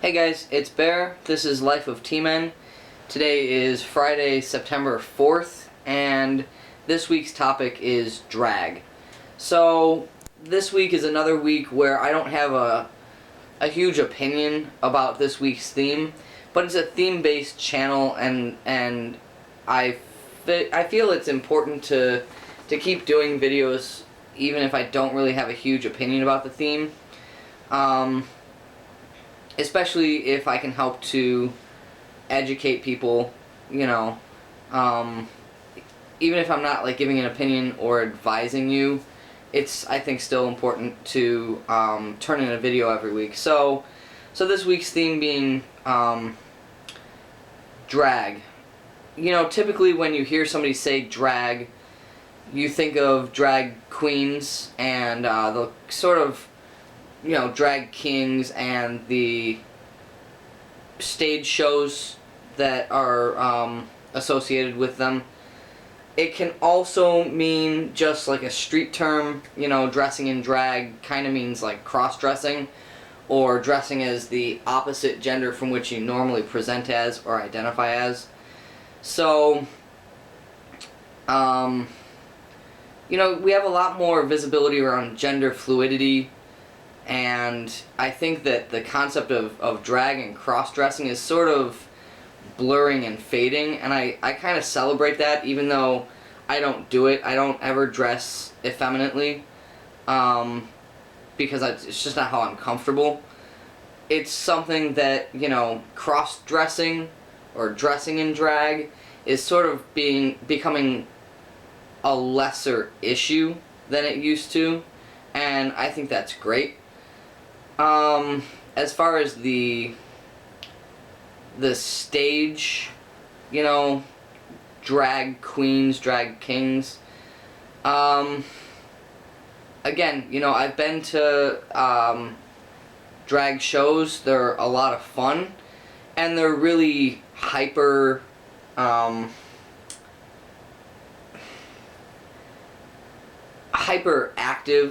Hey guys, it's Bear. This is Life of T-Men. Today is Friday, September 4th, and this week's topic is drag. So, this week is another week where I don't have a huge opinion about this week's theme, but it's a theme-based channel, and I feel it's important to keep doing videos even if I don't really have a huge opinion about the theme. Especially if I can help to educate people, even if I'm not like giving an opinion or advising you, it's I think still important to turn in a video every week. So this week's theme being drag. Typically when you hear somebody say drag, you think of drag queens and the sort of drag kings and the stage shows that are associated with them. It can also mean just like a street term, dressing in drag kind of means like cross-dressing or dressing as the opposite gender from which you normally present as or identify as. So, we have a lot more visibility around gender fluidity. And I think that the concept of drag and cross-dressing is sort of blurring and fading, and I kind of celebrate that, even though I don't do it. I don't ever dress effeminately, because it's just not how I'm comfortable. It's something that, cross-dressing or dressing in drag is sort of becoming a lesser issue than it used to, and I think that's great. As far as the stage, drag queens, drag kings, again, I've been to, drag shows. They're a lot of fun, and they're really hyperactive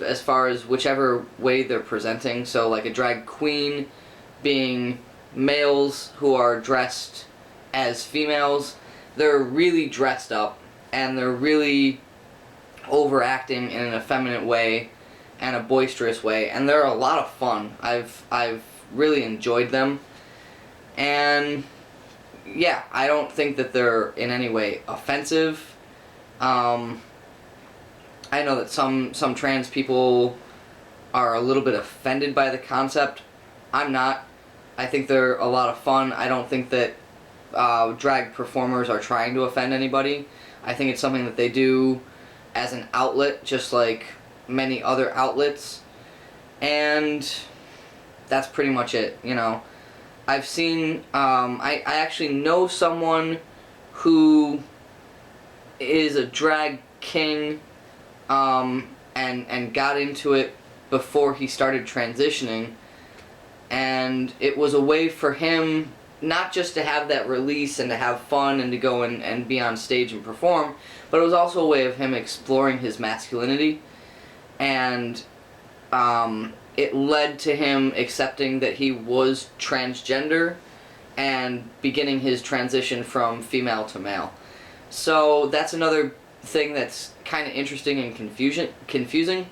as far as whichever way they're presenting. So like a drag queen being males who are dressed as females, they're really dressed up and they're really overacting in an effeminate way and a boisterous way, and they're a lot of fun. I've really enjoyed them, and yeah, I don't think that they're in any way offensive. I know that some trans people are a little bit offended by the concept. I'm not. I think they're a lot of fun. I don't think that drag performers are trying to offend anybody. I think it's something that they do as an outlet, just like many other outlets. And that's pretty much it, I've seen, I actually know someone who is a drag king, and got into it before he started transitioning, and it was a way for him not just to have that release and to have fun and to go and be on stage and perform, but it was also a way of him exploring his masculinity, and it led to him accepting that he was transgender and beginning his transition from female to male. So that's another thing that's kind of interesting and confusing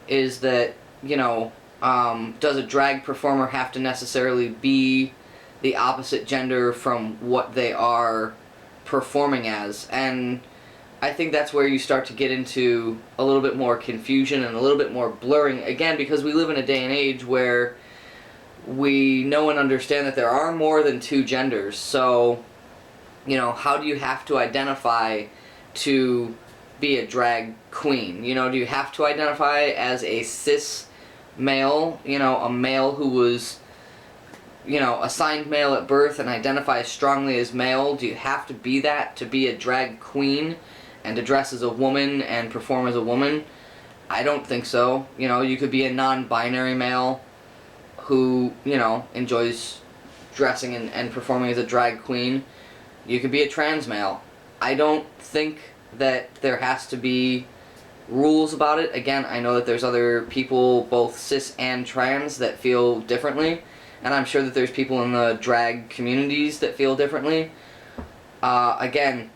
is that, does a drag performer have to necessarily be the opposite gender from what they are performing as? And I think that's where you start to get into a little bit more confusion and a little bit more blurring, again, because we live in a day and age where we know and understand that there are more than two genders. So, how do you have to identify to be a drag queen? Do you have to identify as a cis male, a male who was, assigned male at birth and identifies strongly as male? Do you have to be that to be a drag queen and to dress as a woman and perform as a woman? I don't think so. You could be a non-binary male who, enjoys dressing and performing as a drag queen. You could be a trans male. I don't think that there has to be rules about it. Again, I know that there's other people, both cis and trans, that feel differently, and I'm sure that there's people in the drag communities that feel differently. Again,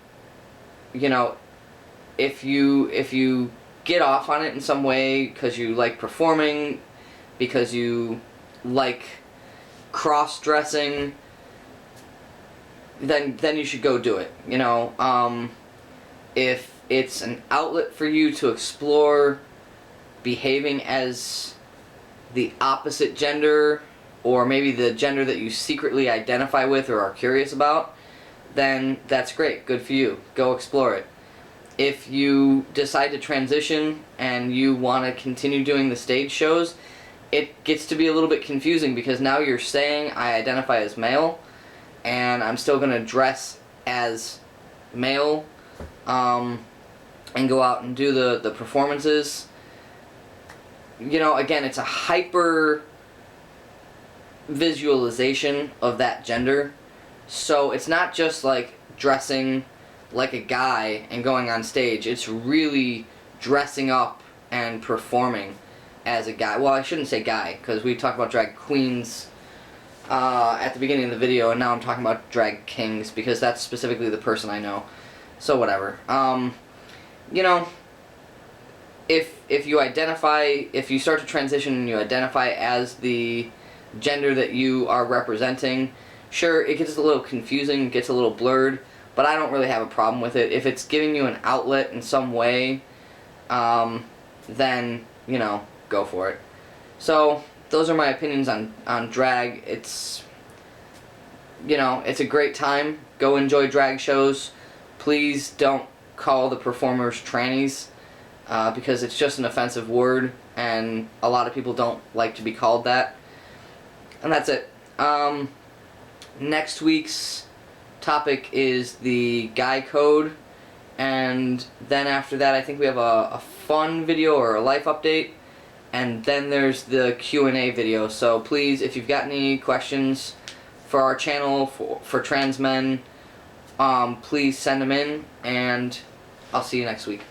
you know, if you get off on it in some way because you like performing, because you like cross-dressing, then you should go do it. You know, if it's an outlet for you to explore behaving as the opposite gender, or maybe the gender that you secretly identify with or are curious about, then that's great. Good for you. Go explore it. If you decide to transition and you want to continue doing the stage shows, it gets to be a little bit confusing because now you're saying I identify as male and I'm still going to dress as male and go out and do the performances. You know, again, it's a hyper visualization of that gender. So it's not just like dressing like a guy and going on stage. It's really dressing up and performing as a guy. Well, I shouldn't say guy, because we talked about drag queens at the beginning of the video, and now I'm talking about drag kings, because that's specifically the person I know. So whatever. You know, if you start to transition and you identify as the gender that you are representing, sure, it gets a little confusing, gets a little blurred, but I don't really have a problem with it. If it's giving you an outlet in some way, then, you know, go for it. So, those are my opinions on drag. It's, you know, it's a great time. Go enjoy drag shows. Please don't call the performers trannies, because it's just an offensive word, and a lot of people don't like to be called that. And that's it. Next week's topic is the guy code, and then after that I think we have a fun video or a life update, and then there's the Q&A video. So please, if you've got any questions for our channel, for trans men, please send them in, and I'll see you next week.